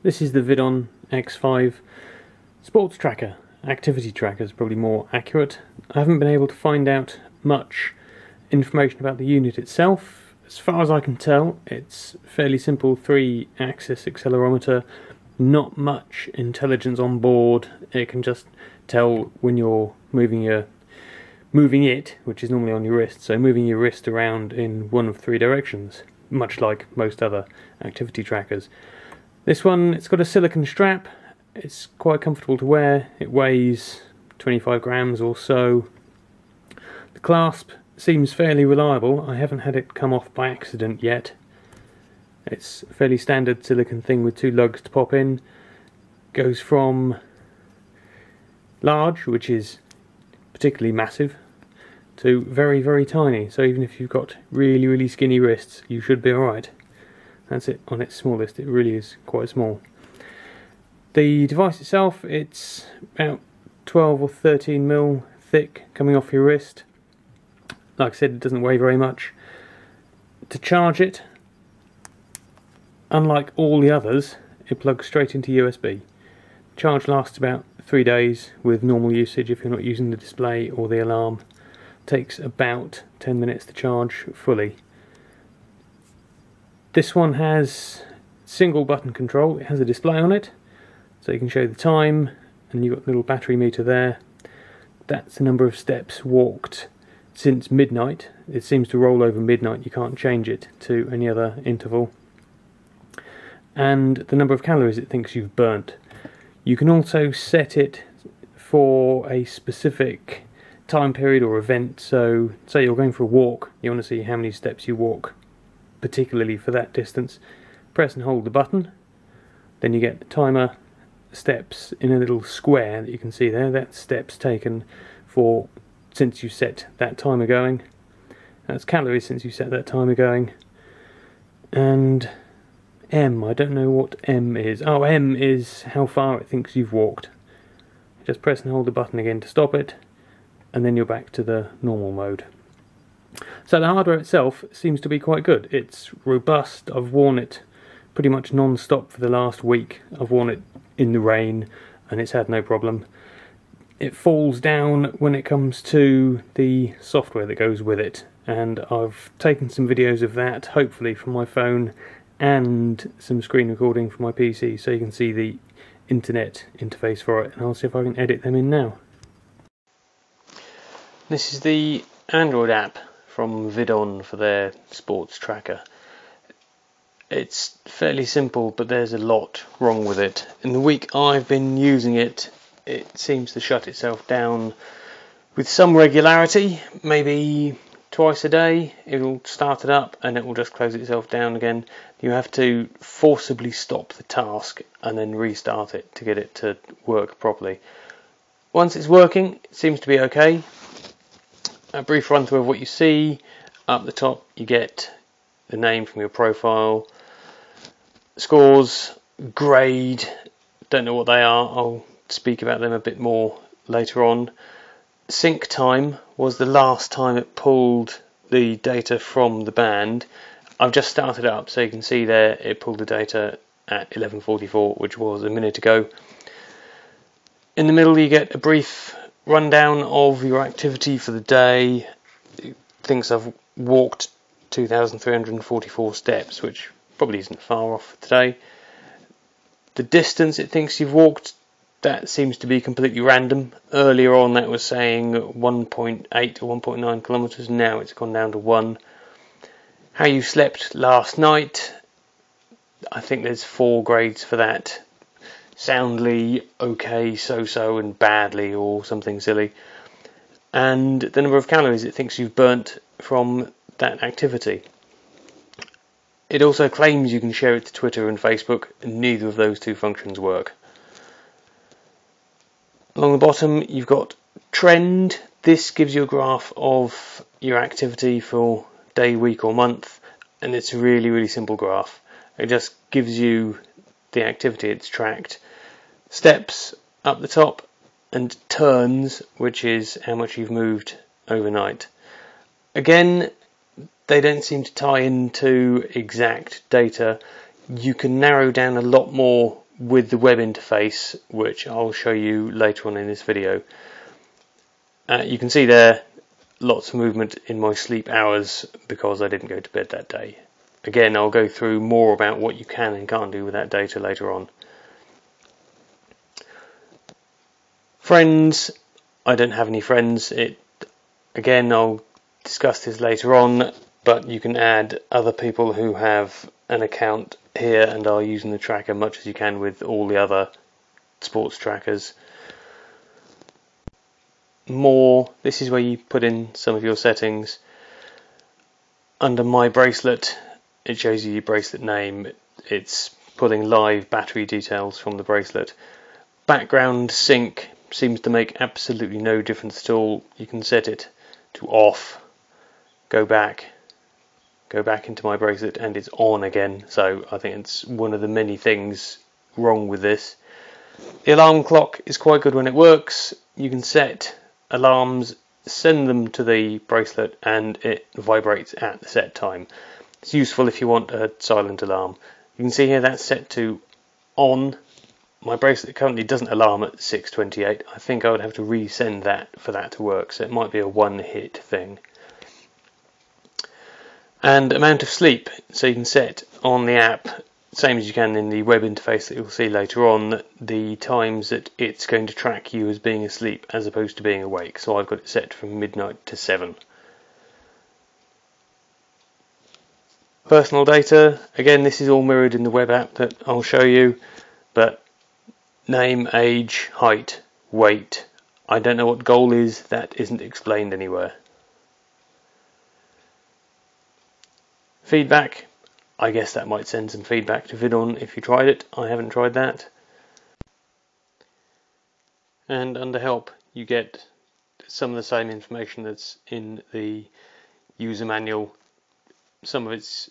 This is the Vidonn X5 sports tracker. Activity tracker is probably more accurate. I haven't been able to find out much information about the unit itself. As far as I can tell, it's fairly simple 3-axis accelerometer, not much intelligence on board. It can just tell when you're moving it, which is normally on your wrist, so moving your wrist around in one of 3 directions, much like most other activity trackers. This one, it's got a silicone strap. It's quite comfortable to wear. It weighs 25 grams or so. The clasp seems fairly reliable. I haven't had it come off by accident yet. It's a fairly standard silicone thing with 2 lugs to pop in. Goes from large, which is particularly massive, to very, very tiny. So even if you've got really, really skinny wrists, you should be alright. That's it on its smallest. It really is quite small. The device itself, it's about 12 or 13 mil thick coming off your wrist. Like I said, it doesn't weigh very much. To charge it, unlike all the others, it plugs straight into USB. Charge lasts about 3 days with normal usage if you're not using the display or the alarm. Takes about 10 minutes to charge fully. This one has single button control. It has a display on it, so you can show the time, and you've got a little battery meter there. That's the number of steps walked since midnight. It seems to roll over midnight. You can't change it to any other interval. And the number of calories it thinks you've burnt. You can also set it for a specific time period or event. So say you're going for a walk, you want to see how many steps you walk particularly for that distance. Press and hold the button, then you get the timer steps in a little square that you can see there. That's steps taken for since you set that timer going. That's calories since you set that timer going. And M, I don't know what M is. Oh, M is how far it thinks you've walked. Just press and hold the button again to stop it, and then you're back to the normal mode. So the hardware itself seems to be quite good. It's robust. I've worn it pretty much non-stop for the last week. I've worn it in the rain and it's had no problem. It falls down when it comes to the software that goes with it, and I've taken some videos of that, hopefully from my phone, and some screen recording from my PC, so you can see the internet interface for it, and I'll see if I can edit them in now. This is the Android app from Vidonn for their sports tracker. It's fairly simple, but there's a lot wrong with it. In the week I've been using it, it seems to shut itself down with some regularity, maybe twice a day. It'll start it up and it will just close itself down again. You have to forcibly stop the task and then restart it to get it to work properly. Once it's working, it seems to be okay. A brief run through of what you see. Up the top you get the name from your profile, scores, grade, don't know what they are, I'll speak about them a bit more later on. Sync time was the last time it pulled the data from the band. I've just started it up, so you can see there it pulled the data at 11:44, which was a minute ago. In the middle you get a brief rundown of your activity for the day. It thinks I've walked 2,344 steps, which probably isn't far off for today. The distance it thinks you've walked, that seems to be completely random. Earlier on that was saying 1.8 or 1.9 kilometers, now it's gone down to 1. How you slept last night, I think there's 4 grades for that. Soundly, okay, so-so, and badly, or something silly. And the number of calories it thinks you've burnt from that activity. It also claims you can share it to Twitter and Facebook, and neither of those 2 functions work. Along the bottom you've got trend. This gives you a graph of your activity for day, week or month, and it's a really, really simple graph. It just gives you the activity it's tracked. Steps up the top, and turns, which is how much you've moved overnight. Again, they don't seem to tie into exact data. You can narrow down a lot more with the web interface, which I'll show you later on in this video. You can see there lots of movement in my sleep hours because I didn't go to bed that day. Again, I'll go through more about what you can and can't do with that data later on. Friends, I don't have any friends. Again, I'll discuss this later on, but you can add other people who have an account here and are using the tracker much as you can with all the other sports trackers. More, this is where you put in some of your settings. Under My Bracelet, it shows you your bracelet name. It's pulling live battery details from the bracelet. Background sync seems to make absolutely no difference at all. You can set it to off, go back into My Bracelet, and it's on again. So I think it's one of the many things wrong with this. The alarm clock is quite good when it works. You can set alarms, send them to the bracelet, and it vibrates at the set time. It's useful if you want a silent alarm. You can see here that's set to on. My bracelet currently doesn't alarm at 6:28. I think I would have to resend that for that to work, so it might be a one-hit thing. And amount of sleep, so you can set on the app, same as you can in the web interface that you'll see later on, the times that it's going to track you as being asleep as opposed to being awake. So I've got it set from midnight to 7. Personal data, again this is all mirrored in the web app that I'll show you, but name, age, height, weight. I don't know what goal is, that isn't explained anywhere. Feedback, I guess that might send some feedback to Vidonn if you tried it. I haven't tried that. And under help you get some of the same information that's in the user manual. Some of it's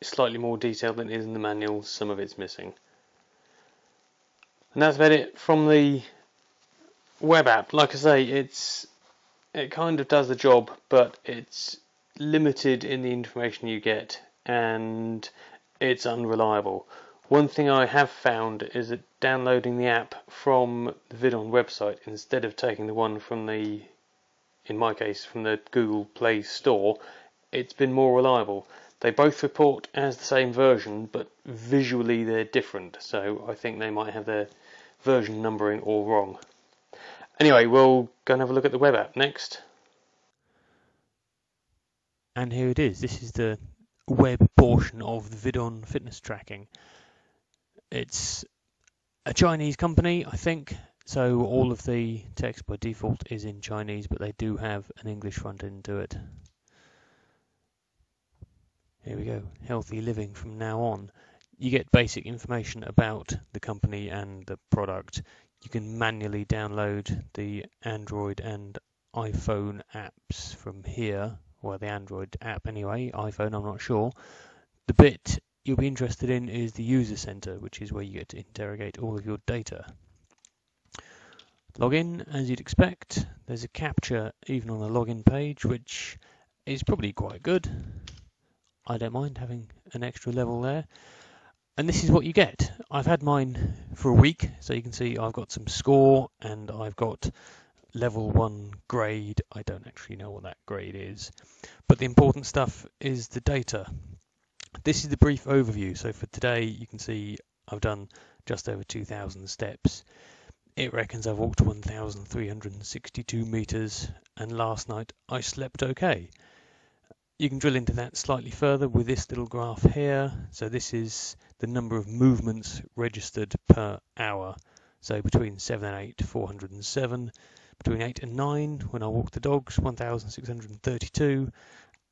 slightly more detailed than it is in the manual, some of it's missing. And that's about it from the web app. Like I say, it kind of does the job, but it's limited in the information you get, and it's unreliable. One thing I have found is that downloading the app from the Vidonn website instead of taking the one from the, in my case, from the Google Play Store, it's been more reliable. They both report as the same version, but visually they're different, so I think they might have their version numbering all wrong. Anyway, we'll go and have a look at the web app next. And here it is. This is the web portion of the Vidonn fitness tracking. It's a Chinese company, I think, so all of the text by default is in Chinese, but they do have an English front end to it. Here we go, healthy living from now on. You get basic information about the company and the product. You can manually download the Android and iPhone apps from here. Well, the Android app anyway, iPhone I'm not sure. The bit you'll be interested in is the user center, which is where you get to interrogate all of your data. Login, as you'd expect. There's a captcha even on the login page, which is probably quite good. I don't mind having an extra level there. And this is what you get. I've had mine for a week, so you can see I've got some score and I've got level 1 grade. I don't actually know what that grade is, but the important stuff is the data. This is the brief overview. So for today you can see I've done just over 2,000 steps. It reckons I've walked 1,362 meters, and last night I slept okay. You can drill into that slightly further with this little graph here. So this is the number of movements registered per hour. So between 7 and 8, 407. Between 8 and 9, when I walked the dogs, 1,632.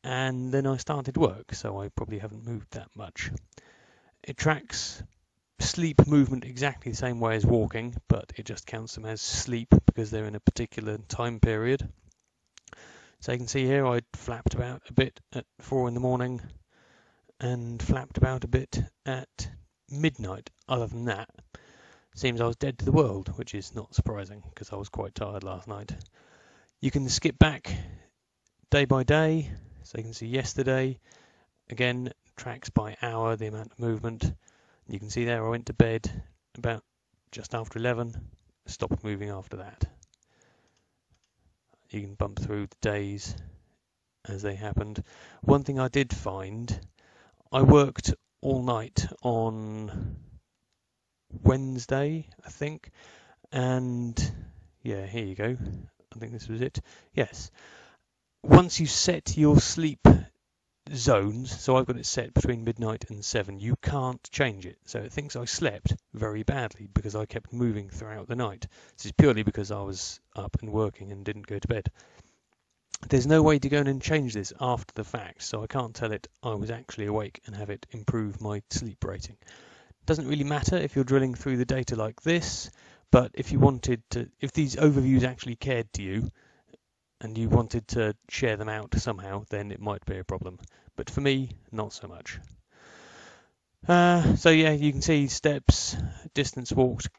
And then I started work, so I probably haven't moved that much. It tracks sleep movement exactly the same way as walking, but it just counts them as sleep because they're in a particular time period. So you can see here I flapped about a bit at 4 in the morning and flapped about a bit at midnight. Other than that, seems I was dead to the world, which is not surprising because I was quite tired last night. You can skip back day by day, so you can see yesterday, again tracks by hour the amount of movement. You can see there I went to bed about just after 11, stopped moving after that. You can bump through the days as they happened. One thing I did find, I worked all night on Wednesday, I think, and yeah, here you go. I think this was it. Yes. Once you set your sleep zones, so I've got it set between midnight and 7, you can't change it. So it thinks I slept very badly because I kept moving throughout the night. This is purely because I was up and working and didn't go to bed. There's no way to go in and change this after the fact, so I can't tell it I was actually awake and have it improve my sleep rating. Doesn't really matter if you're drilling through the data like this, but if you wanted to, if these overviews actually cared to you and you wanted to share them out somehow, then it might be a problem. But for me, not so much. So yeah, you can see steps, distance walked,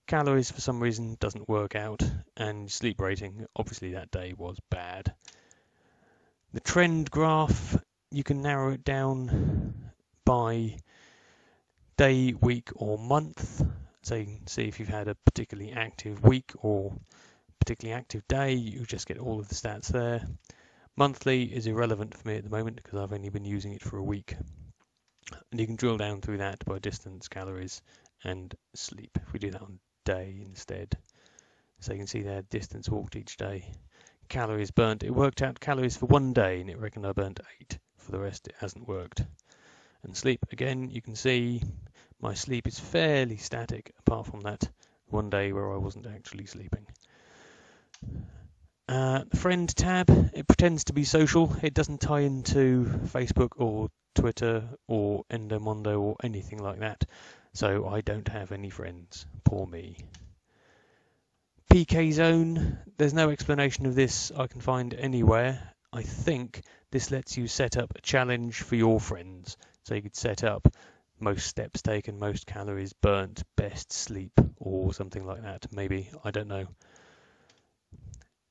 calories for some reason doesn't work out, and sleep rating, obviously that day was bad. The trend graph, you can narrow it down by day, week or month, so you can see if you've had a particularly active week or particularly active day. You just get all of the stats there. Monthly is irrelevant for me at the moment because I've only been using it for a week, and you can drill down through that by distance, calories and sleep. If we do that on day instead, so you can see there distance walked each day, calories burnt. It worked out calories for one day and it reckoned I burnt 8. For the rest it hasn't worked. And sleep, again, you can see my sleep is fairly static apart from that one day where I wasn't actually sleeping. The friend tab, it pretends to be social. It doesn't tie into Facebook or Twitter or Endomondo or anything like that. So I don't have any friends. Poor me. PK zone, there's no explanation of this I can find anywhere. I think this lets you set up a challenge for your friends. So you could set up most steps taken, most calories burnt, best sleep, or something like that. Maybe, I don't know.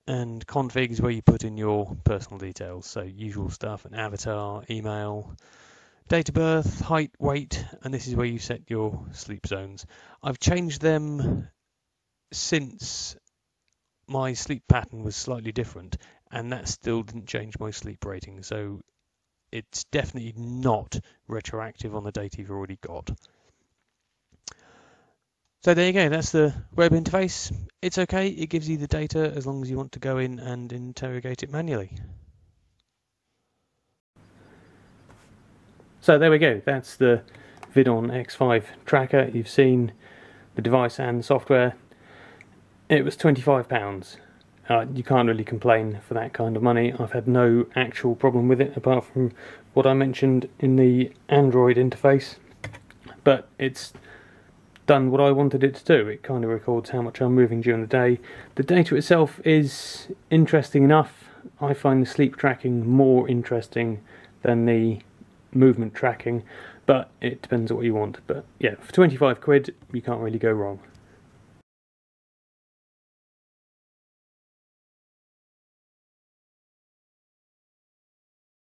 And config is where you put in your personal details. So usual stuff, an avatar, email, date of birth, height, weight, and this is where you set your sleep zones. I've changed them since my sleep pattern was slightly different, and that still didn't change my sleep rating, so it's definitely not retroactive on the data you've already got. So there you go, that's the web interface. It's okay, it gives you the data as long as you want to go in and interrogate it manually. So there we go, that's the Vidonn X5 tracker. You've seen the device and the software. It was £25. You can't really complain for that kind of money. I've had no actual problem with it apart from what I mentioned in the Android interface, but it's done what I wanted it to do. It kind of records how much I'm moving during the day. The data itself is interesting enough. I find the sleep tracking more interesting than the movement tracking, but it depends on what you want. But yeah, for 25 quid you can't really go wrong.